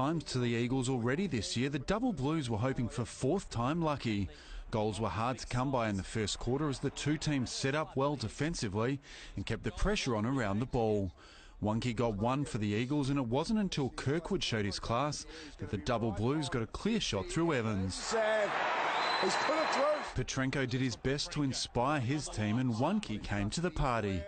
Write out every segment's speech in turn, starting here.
times to the Eagles already this year, the Double Blues were hoping for fourth time lucky. Goals were hard to come by in the first quarter as the two teams set up well defensively and kept the pressure on around the ball. Wonky got one for the Eagles, and it wasn't until Kirkwood showed his class that the Double Blues got a clear shot through Evans. He's put it through. Petrenko did his best to inspire his team, and Wonky came to the party.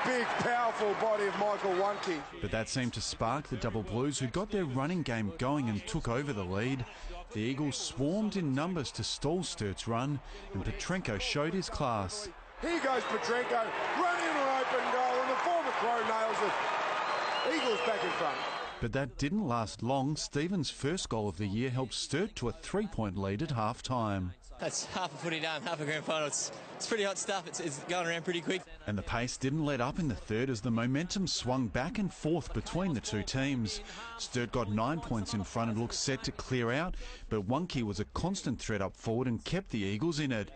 Big, powerful body of Michael Wonky. But that seemed to spark the Double Blues, who got their running game going and took over the lead. The Eagles swarmed in numbers to stall Sturt's run, and Petrenko showed his class. Here goes Petrenko, running an open goal, and the former Crow nails it. Eagles back in front. But that didn't last long. Stephen's first goal of the year helped Sturt to a 3-point lead at half-time. That's half a footy down, half a grand final. It's pretty hot stuff. It's going around pretty quick. And the pace didn't let up in the third as the momentum swung back and forth between the two teams. Sturt got 9 points in front and looked set to clear out, but Wonky was a constant threat up forward and kept the Eagles in it.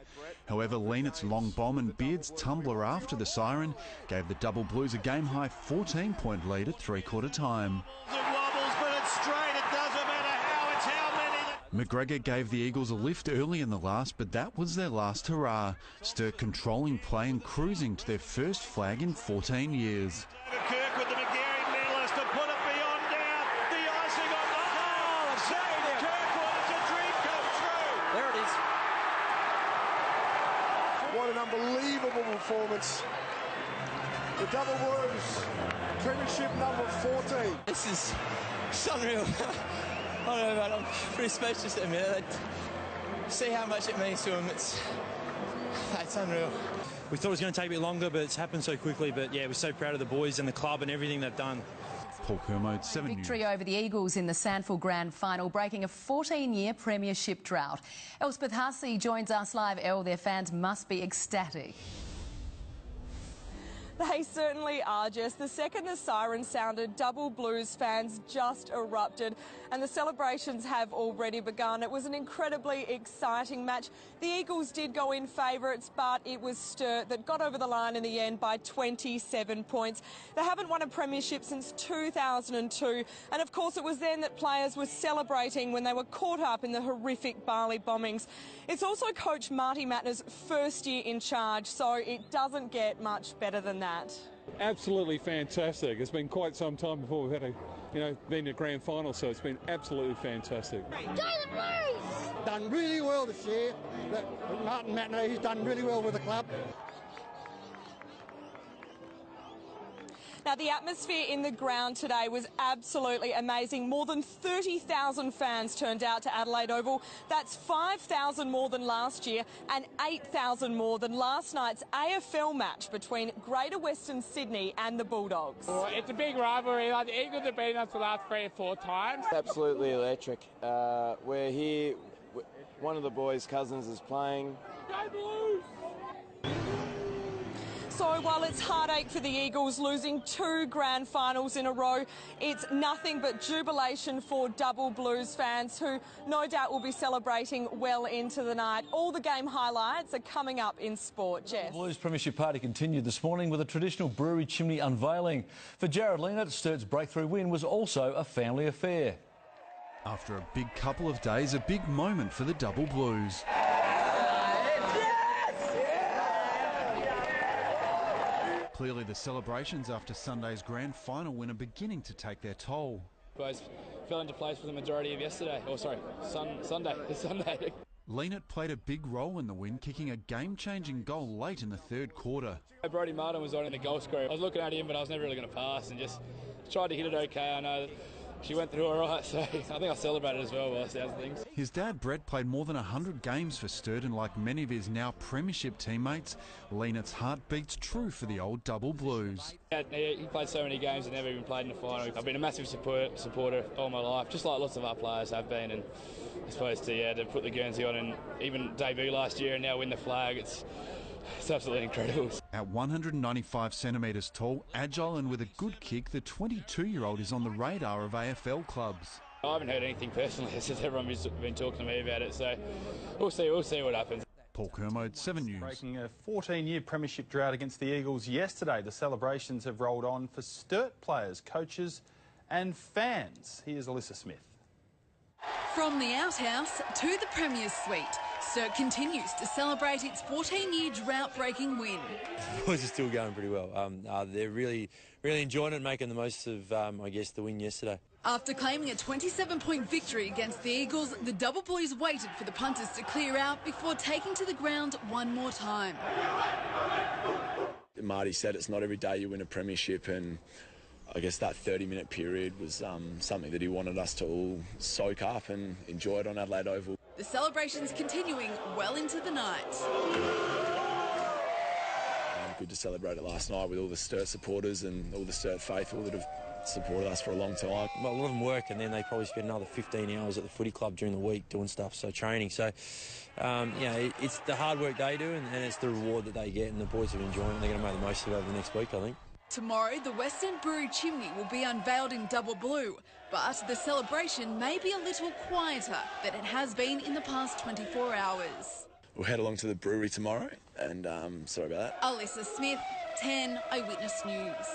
However, Leanet's long bomb and Beard's tumbler after the siren gave the Double Blues a game-high 14-point lead at three-quarter time. McGregor gave the Eagles a lift early in the last, but that was their last hurrah. Sturt controlling play and cruising to their first flag in 14 years. Kirkwood, the McGarry medalist, to put it beyond doubt. The icing on the goal. James Kirkwood, it's a dream come true. There it is. What an unbelievable performance. The Double Blues, premiership number 14. This is unreal. I don't know, mate, I'm pretty speechless at a minute. See how much it means to them. It's unreal. We thought it was going to take a bit longer, but it's happened so quickly. But yeah, we're so proud of the boys and the club and everything they've done. Paul Kermode, 7 Victory News. over the Eagles in the Sandford Grand Final, breaking a 14-year premiership drought. Elspeth Hussey joins us live. Their fans must be ecstatic. They certainly are, Jess. The second the siren sounded, Double Blues fans just erupted and the celebrations have already begun. It was an incredibly exciting match. The Eagles did go in favourites, but it was Sturt that got over the line in the end by 27 points. They haven't won a premiership since 2002, and of course it was then that players were celebrating when they were caught up in the horrific Bali bombings. It's also Coach Marty Mattner's first year in charge, so it doesn't get much better than that. Absolutely fantastic. It's been quite some time before we've had been to grand final, so it's been absolutely fantastic. Go the Blues! Done really well this year. Martin Mattner, he's done really well with the club. Now, the atmosphere in the ground today was absolutely amazing. More than 30,000 fans turned out to Adelaide Oval. That's 5,000 more than last year and 8,000 more than last night's AFL match between Greater Western Sydney and the Bulldogs. Well, it's a big rivalry. The Eagles have beaten us the last 3 or 4 times. Absolutely electric. We're here. One of the boys' cousins is playing. Go Blues! So while it's heartache for the Eagles losing 2 grand finals in a row, it's nothing but jubilation for Double Blues fans who no doubt will be celebrating well into the night. All the game highlights are coming up in sport, Jess. The Blues Premiership party continued this morning with a traditional brewery chimney unveiling. For Jared Leonard, Sturt's breakthrough win was also a family affair. After a big couple of days, a big moment for the Double Blues. Clearly the celebrations after Sunday's grand final win are beginning to take their toll. Boys fell into place for the majority of yesterday. Sunday. Leonard played a big role in the win, kicking a game-changing goal late in the third quarter. Brody Martin was on in the goal scorer. I was looking at him, but I was never really going to pass and just tried to hit it okay. I know that she went through all right, so I think I celebrated as well by the sounds of things. His dad, Brett, played more than 100 games for Sturt, and like many of his now premiership teammates, Leonard's heart beats true for the old Double Blues. Yeah, he played so many games and never even played in the final. I've been a massive supporter all my life, just like lots of our players have been, and I suppose to put the Guernsey on and even debut last year and now win the flag, it's absolutely incredible. At 195 centimetres tall, agile and with a good kick, the 22-year-old is on the radar of AFL clubs. I haven't heard anything personally, it's just everyone's been talking to me about it, so we'll see what happens. Paul Kermode, 7 News. Breaking a 14-year premiership drought against the Eagles yesterday, the celebrations have rolled on for Sturt players, coaches and fans. Here's Alyssa Smith. From the outhouse to the Premier's suite, Sturt continues to celebrate its 14-year drought-breaking win. The boys are still going pretty well. They're really enjoying it, making the most of, I guess, the win yesterday. After claiming a 27-point victory against the Eagles, the Double Blues waited for the punters to clear out before taking to the ground one more time. Marty said it's not every day you win a premiership, and I guess that 30-minute period was something that he wanted us to all soak up and enjoy it on Adelaide Oval. The celebrations continuing well into the night. Good to celebrate it last night with all the Sturt supporters and all the Sturt faithful that have supported us for a long time. Well, a lot of them work, and then they probably spend another 15 hours at the footy club during the week doing stuff, so training. So, it's the hard work they do, and it's the reward that they get, and the boys are enjoying it. They're going to make the most of it over the next week, I think. Tomorrow, the West End Brewery chimney will be unveiled in double blue, but the celebration may be a little quieter than it has been in the past 24 hours. We'll head along to the brewery tomorrow, and sorry about that. Alyssa Smith, 10 Eyewitness News.